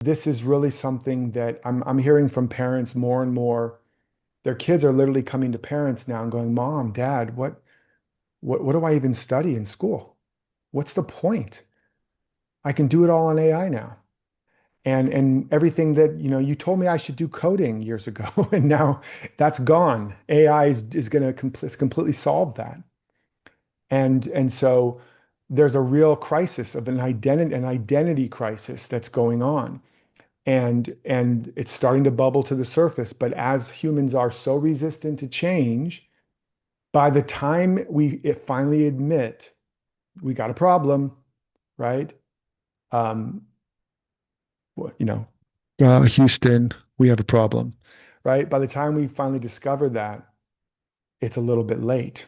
this is really something that I'm hearing from parents more and more. Their kids are literally coming to parents now and going, Mom, Dad, what do I even study in school? What's the point? I can do it all on AI now. And everything that, you told me I should do coding years ago, and now that's gone. AI is going to completely solve that. And so there's a real crisis of an identity crisis that's going on. And it's starting to bubble to the surface. But as humans are so resistant to change, by the time we finally admit we got a problem, right? Um, you know, Houston, we have a problem, right? By the time we finally discover that, it's a little bit late.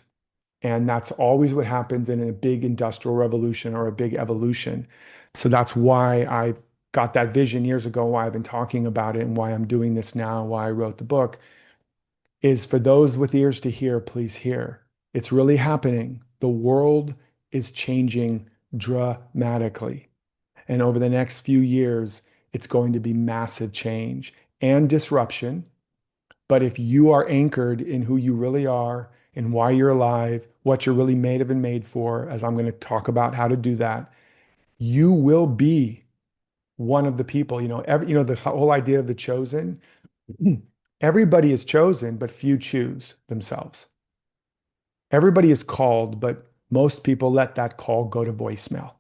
And that's always what happens in a big industrial revolution or a big evolution. So that's why I got that vision years ago, why I've been talking about it and why I'm doing this now, why I wrote the book, is for those with ears to hear, please hear. It's really happening. The world is changing dramatically. And over the next few years, it's going to be massive change and disruption. But if you are anchored in who you really are and why you're alive, what you're really made of and made for, as I'm going to talk about how to do that, you will be one of the people. The whole idea of the chosen, everybody is chosen, but few choose themselves. Everybody is called, but most people let that call go to voicemail,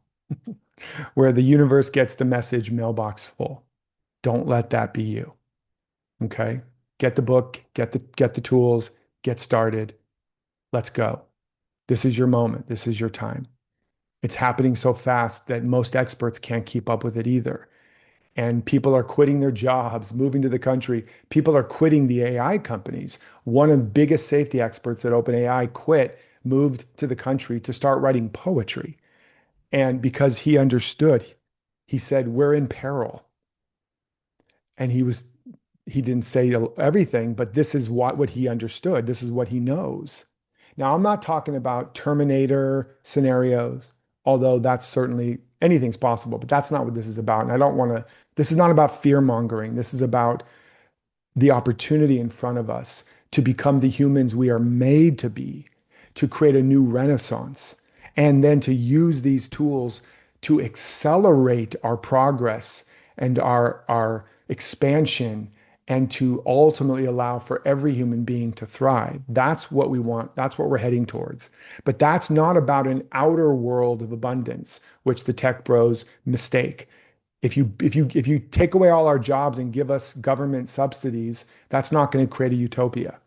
where the universe gets the message mailbox full. Don't let that be you. Okay? Get the book, get the tools, get started. Let's go. This is your moment. This is your time. It's happening so fast that most experts can't keep up with it either. And people are quitting their jobs, moving to the country. People are quitting the AI companies. One of the biggest safety experts at OpenAI quit, moved to the country to start writing poetry. And because he understood, he said, we're in peril. And he didn't say everything, but this is what he understood. This is what he knows. Now, I'm not talking about Terminator scenarios, although that's certainly anything's possible, but that's not what this is about. And I don't want to, this is not about fear mongering. This is about the opportunity in front of us to become the humans we are made to be, to create a new renaissance, and then to use these tools to accelerate our progress and our expansion and to ultimately allow for every human being to thrive. That's what we want. That's what we're heading towards. But that's not about an outer world of abundance, which the tech bros mistake. If you take away all our jobs and give us government subsidies, that's not going to create a utopia.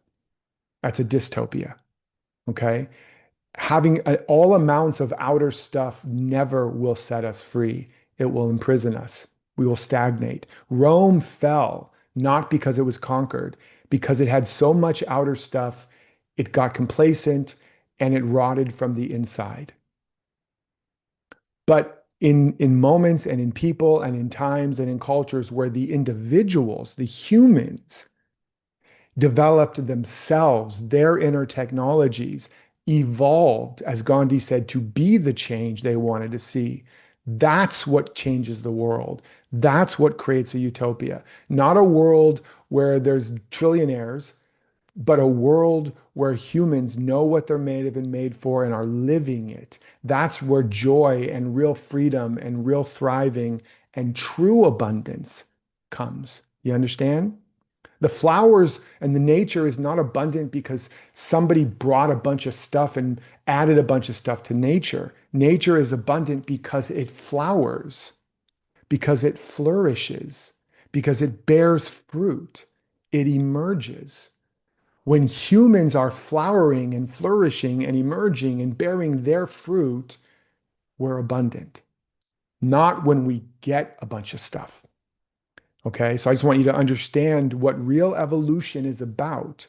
That's a dystopia. Okay. Having all amounts of outer stuff never will set us free. It will imprison us. We will stagnate. Rome fell not because it was conquered, because it had so much outer stuff, it got complacent and it rotted from the inside. But in moments and in people and in times and in cultures where the individuals, the humans, developed themselves, their inner technologies, evolved, as Gandhi said, to be the change they wanted to see. That's what changes the world. That's what creates a utopia. Not a world where there's trillionaires, but a world where humans know what they're made of and made for and are living it. That's where joy and real freedom and real thriving and true abundance comes. You understand? The flowers and the nature is not abundant because somebody brought a bunch of stuff and added a bunch of stuff to nature. Nature is abundant because it flowers, because it flourishes, because it bears fruit, it emerges. When humans are flowering and flourishing and emerging and bearing their fruit, we're abundant, not when we get a bunch of stuff. Okay, so I just want you to understand what real evolution is about.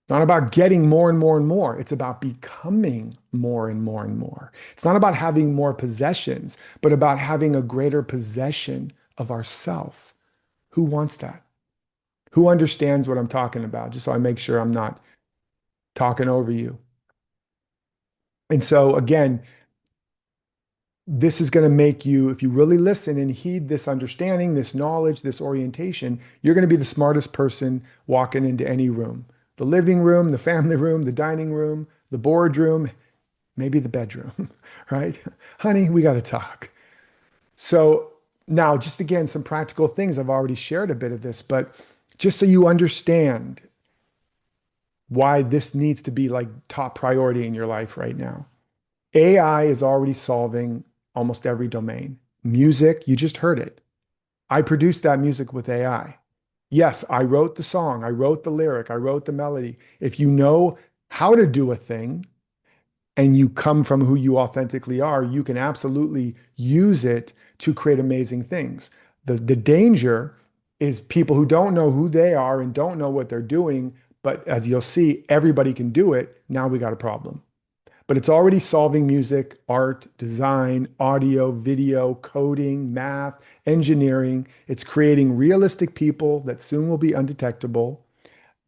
It's not about getting more and more and more. It's about becoming more and more and more. It's not about having more possessions, but about having a greater possession of ourself. Who wants that? Who understands what I'm talking about? Just so I make sure I'm not talking over you. And so again, this is going to make you, if you really listen and heed this understanding, this knowledge, this orientation, you're going to be the smartest person walking into any room. The living room, the family room, the dining room, the boardroom, maybe the bedroom, right? Honey, we got to talk. So now, just again, some practical things. I've already shared a bit of this, but just so you understand why this needs to be like top priority in your life right now. AI is already solving almost every domain. Music, you just heard it. I produced that music with AI. Yes, I wrote the song, I wrote the lyric, I wrote the melody. If you know how to do a thing and you come from who you authentically are, you can absolutely use it to create amazing things. The danger is people who don't know who they are and don't know what they're doing, but as you'll see, everybody can do it. Now we got a problem. But it's already solving music, art, design, audio, video, coding, math, engineering. It's creating realistic people that soon will be undetectable.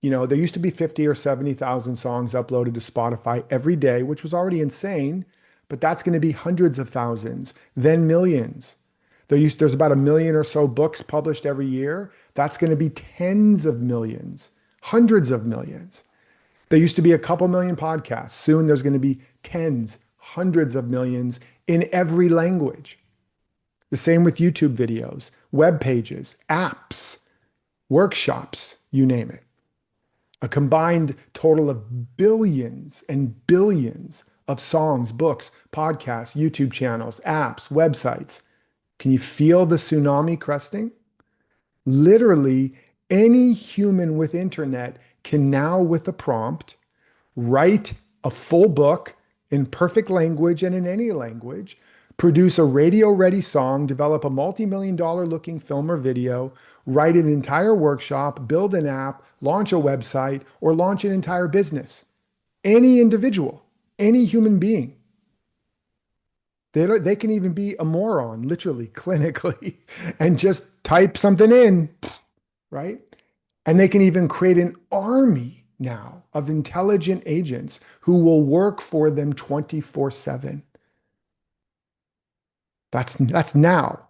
You know, there used to be 50 or 70,000 songs uploaded to Spotify every day, which was already insane, but that's going to be hundreds of thousands, then millions. There's about a million or so books published every year. That's going to be tens of millions, hundreds of millions. There used to be a couple million podcasts. Soon there's going to be tens, hundreds of millions in every language. The same with YouTube videos, web pages, apps, workshops, you name it. A combined total of billions and billions of songs, books, podcasts, YouTube channels, apps, websites. Can you feel the tsunami cresting? Literally, any human with internet can now, with a prompt, write a full book in perfect language and in any language, produce a radio-ready song, develop a multi-million-dollar looking film or video, write an entire workshop, build an app, launch a website, or launch an entire business. Any individual, any human being. They can even be a moron, literally, clinically, and just type something in, right? And they can even create an army now of intelligent agents who will work for them 24/7. That's now.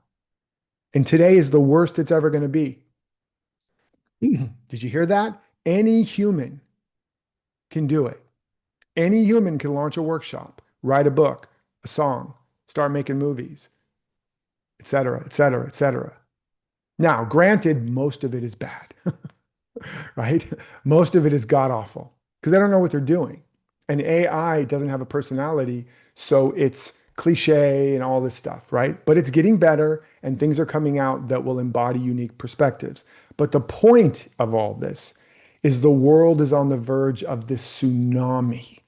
And today is the worst it's ever going to be. Did you hear that? Any human can do it. Any human can launch a workshop, write a book, a song, start making movies, et cetera, et cetera, et cetera. Now, granted, most of it is bad. Right? Most of it is god awful because they don't know what they're doing. And AI doesn't have a personality, so it's cliche and all this stuff, right? But it's getting better and things are coming out that will embody unique perspectives. But the point of all this is the world is on the verge of this tsunami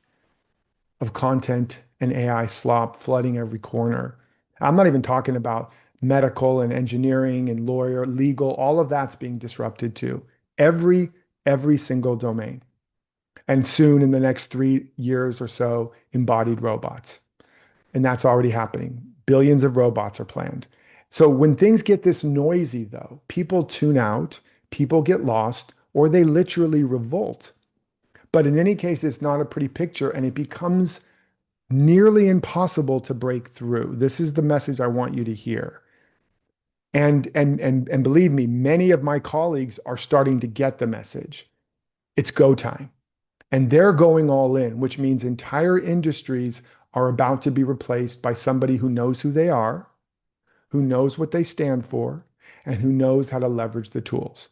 of content and AI slop flooding every corner. I'm not even talking about medical and engineering and lawyer, legal, all of that's being disrupted too. Every every single domain. And soon in the next 3 years or so, embodied robots. And that's already happening. Billions of robots are planned. So when things get this noisy, though, people tune out, people get lost, or they literally revolt. But in any case, it's not a pretty picture and it becomes nearly impossible to break through. This is the message I want you to hear. And believe me, many of my colleagues are starting to get the message. It's go time. And they're going all in, which means entire industries are about to be replaced by somebody who knows who they are, who knows what they stand for, and who knows how to leverage the tools.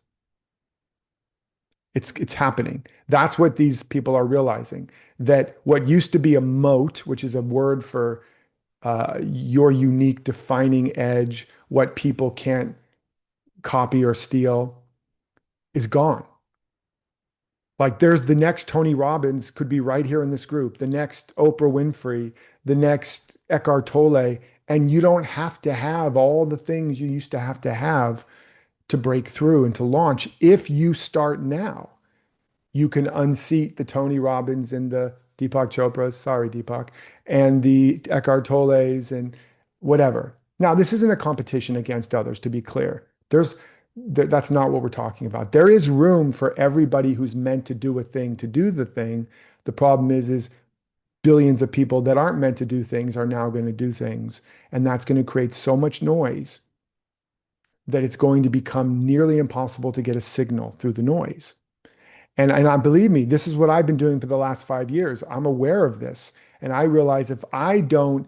It's happening. That's what these people are realizing, that what used to be a moat, which is a word for your unique defining edge, what people can't copy or steal, is gone. Like there's the next Tony Robbins could be right here in this group, the next Oprah Winfrey, the next Eckhart Tolle, and you don't have to have all the things you used to have to break through and to launch. If you start now, you can unseat the Tony Robbins and the Deepak Chopras, sorry, Deepak, and the Eckhart Tolles and whatever. Now, this isn't a competition against others, to be clear. That's not what we're talking about. There is room for everybody who's meant to do a thing to do the thing. The problem is billions of people that aren't meant to do things are now going to do things. And that's going to create so much noise that it's going to become nearly impossible to get a signal through the noise. And I believe me, this is what I've been doing for the last 5 years. I'm aware of this. And I realize if I don't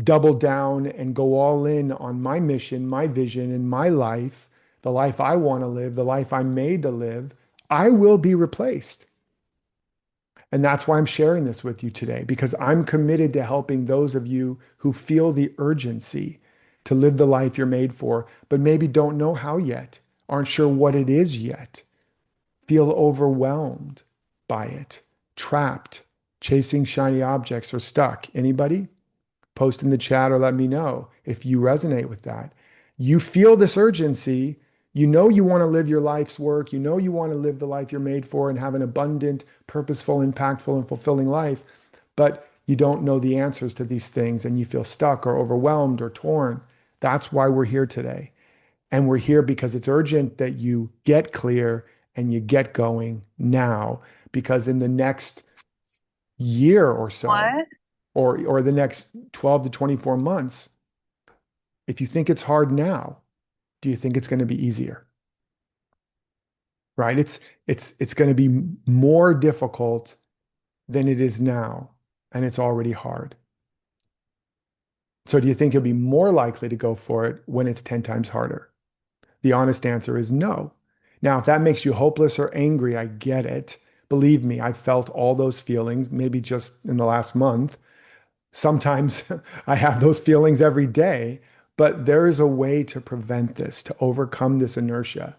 double down and go all in on my mission, my vision, and my life, the life I want to live, the life I'm made to live, I will be replaced. And that's why I'm sharing this with you today, because I'm committed to helping those of you who feel the urgency to live the life you're made for, but maybe don't know how yet, aren't sure what it is yet, feel overwhelmed by it, trapped, chasing shiny objects, or stuck. Anybody? Post in the chat or let me know if you resonate with that. You feel this urgency. You know you want to live your life's work. You know you want to live the life you're made for and have an abundant, purposeful, impactful, and fulfilling life, but you don't know the answers to these things and you feel stuck or overwhelmed or torn. That's why we're here today. And we're here because it's urgent that you get clear and you get going now, because in the next year or so, What? or the next 12 to 24 months, if you think it's hard now, do you think it's going to be easier? Right? It's going to be more difficult than it is now, and it's already hard. So do you think you'll be more likely to go for it when it's 10 times harder? The honest answer is no. Now, if that makes you hopeless or angry, I get it. Believe me, I felt all those feelings, maybe just in the last month. Sometimes I have those feelings every day, but there is a way to prevent this, to overcome this inertia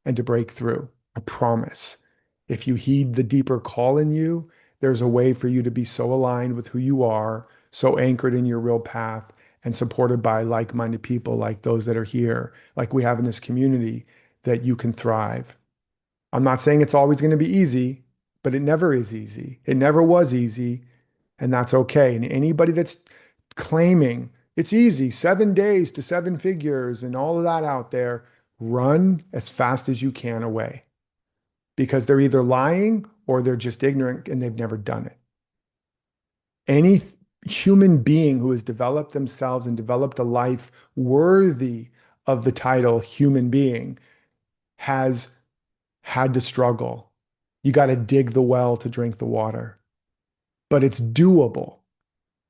and to break through. I promise. If you heed the deeper call in you, there's a way for you to be so aligned with who you are, so anchored in your real path, and supported by like-minded people like those that are here, like we have in this community, that you can thrive. I'm not saying it's always going to be easy, but it never is easy. It never was easy, and that's okay. And anybody that's claiming it's easy, 7 days to seven figures and all of that out there, run as fast as you can away, because they're either lying or they're just ignorant and they've never done it. Any human being who has developed themselves and developed a life worthy of the title human being has had to struggle. You got to dig the well to drink the water, but it's doable.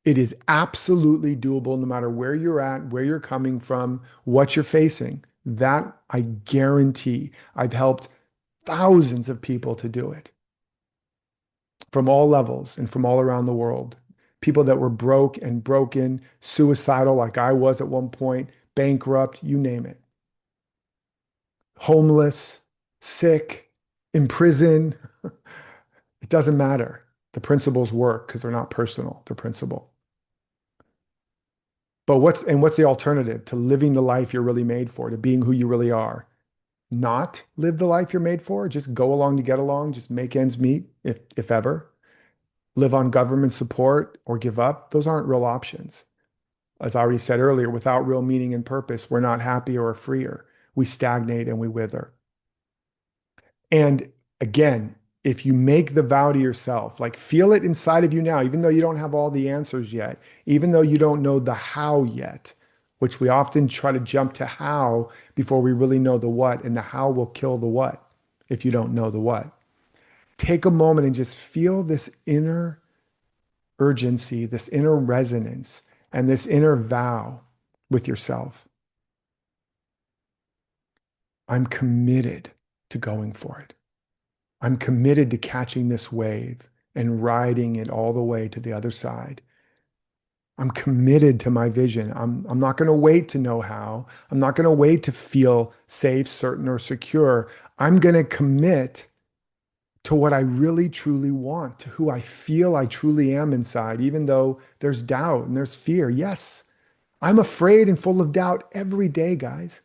It is absolutely doable no matter where you're at, where you're coming from, what you're facing. That I guarantee. I've helped thousands of people to do it from all levels and from all around the world. People that were broke and broken, suicidal like I was at one point, bankrupt, you name it. Homeless, sick, in prison. It doesn't matter. The principles work because they're not personal, they're principle. But what's the alternative to living the life you're really made for, to being who you really are? Not live the life you're made for, just go along to get along, just make ends meet, if ever. Live on government support or give up. Those aren't real options. As I already said earlier, without real meaning and purpose, we're not happy or freer. We stagnate and we wither. And again, if you make the vow to yourself, like feel it inside of you now, even though you don't have all the answers yet, even though you don't know the how yet, which we often try to jump to how before we really know the what, and the how will kill the what if you don't know the what. Take a moment and just feel this inner urgency, this inner resonance, and this inner vow with yourself. I'm committed to going for it. I'm committed to catching this wave and riding it all the way to the other side. I'm committed to my vision. I'm not going to wait to know how. I'm not going to wait to feel safe, certain, or secure. I'm going to commit to what I really truly want, to who I feel I truly am inside, even though there's doubt and there's fear. Yes, I'm afraid and full of doubt every day, guys.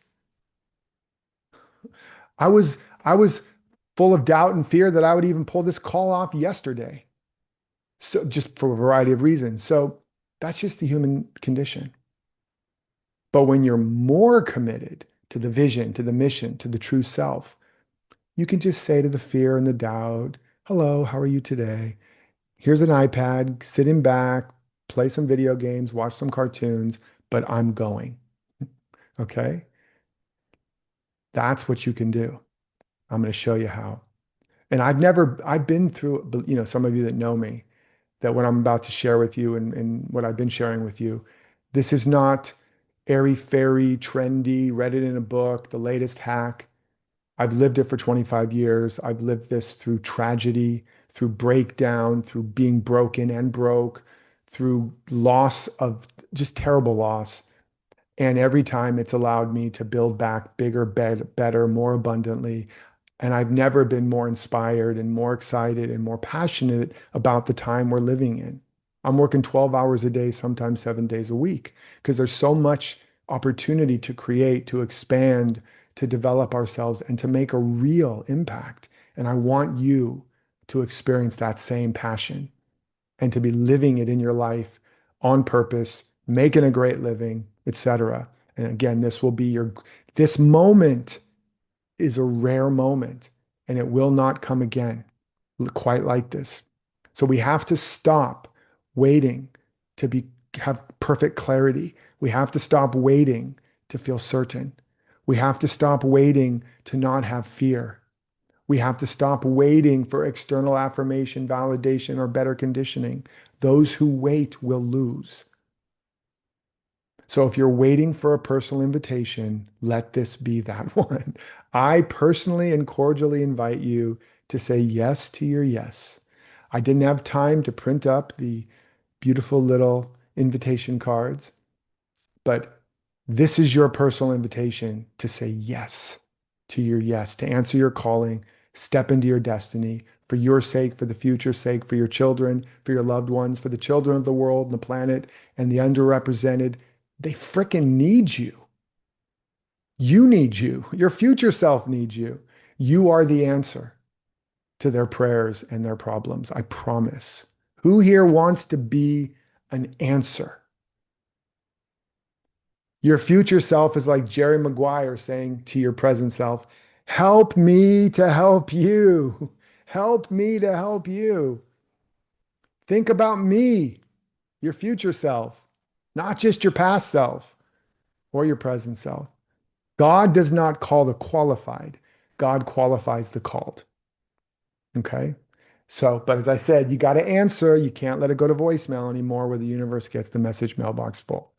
I was full of doubt and fear that I would even pull this call off yesterday. So just for a variety of reasons. So that's just the human condition. But when you're more committed to the vision, to the mission, to the true self, you can just say to the fear and the doubt, hello, how are you today? Here's an iPad, sitting back, play some video games, watch some cartoons, but I'm going. Okay. That's what you can do. I'm going to show you how. And I've been through, some of you that know me, that what I'm about to share with you and what I've been sharing with you, this is not airy fairy, trendy, read it in a book, the latest hack. I've lived it for 25 years. I've lived this through tragedy, through breakdown, through being broken and broke, through loss of just terrible loss. And every time it's allowed me to build back bigger, better, more abundantly. And I've never been more inspired and more excited and more passionate about the time we're living in. I'm working 12 hours a day, sometimes 7 days a week, because there's so much opportunity to create, to expand, to develop ourselves, and to make a real impact. And I want you to experience that same passion and to be living it in your life on purpose, making a great living, etc. And again, this moment is a rare moment and it will not come again quite like this. So we have to stop waiting to have perfect clarity. We have to stop waiting to feel certain. We have to stop waiting to not have fear. We have to stop waiting for external affirmation, validation, or better conditioning. Those who wait will lose. So if you're waiting for a personal invitation, let this be that one. I personally and cordially invite you to say yes to your yes. I didn't have time to print up the beautiful little invitation cards, but this is your personal invitation to say yes to your yes, to answer your calling, step into your destiny for your sake, for the future's sake, for your children, for your loved ones, for the children of the world and the planet and the underrepresented. They fricking need you. You need you. Your future self needs you. You are the answer to their prayers and their problems. I promise. Who here wants to be an answer? Your future self is like Jerry Maguire saying to your present self, help me to help you. Help me to help you. Think about me, your future self, not just your past self or your present self. God does not call the qualified. God qualifies the called. Okay. So, but as I said, you got to answer. You can't let it go to voicemail anymore where the universe gets the message mailbox full.